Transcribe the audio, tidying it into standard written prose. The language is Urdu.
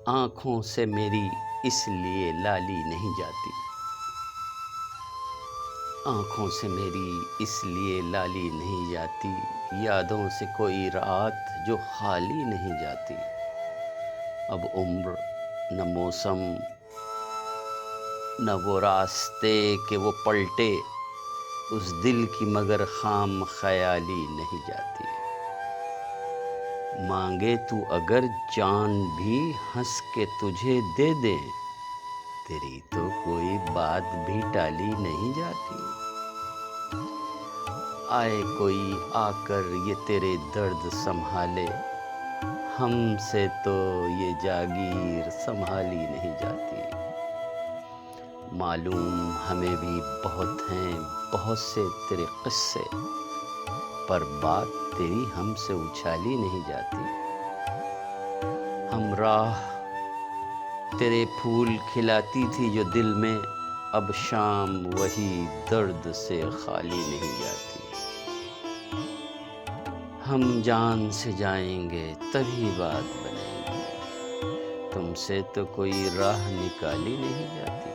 آنکھوں سے میری اس لیے لالی نہیں جاتی، آنکھوں سے میری اس لیے لالی نہیں جاتی، یادوں سے کوئی رات جو خالی نہیں جاتی۔ اب عمر نہ موسم نہ وہ راستے کہ وہ پلٹے، اس دل کی مگر خام خیالی نہیں جاتی۔ مانگے تو اگر جان بھی ہنس کے تجھے دے دیں، تیری تو کوئی بات بھی ٹالی نہیں جاتی۔ آئے کوئی آ کر یہ تیرے درد سنبھالے، ہم سے تو یہ جاگیر سنبھالی نہیں جاتی۔ معلوم ہمیں بھی بہت ہیں بہت سے تیرے قصے، پر بات تیری ہم سے اچھالی نہیں جاتی۔ ہمراہ تیرے پھول کھلاتی تھی جو دل میں، اب شام وہی درد سے خالی نہیں جاتی۔ ہم جان سے جائیں گے تبھی بات بنے گی، تم سے تو کوئی راہ نکالی نہیں جاتی۔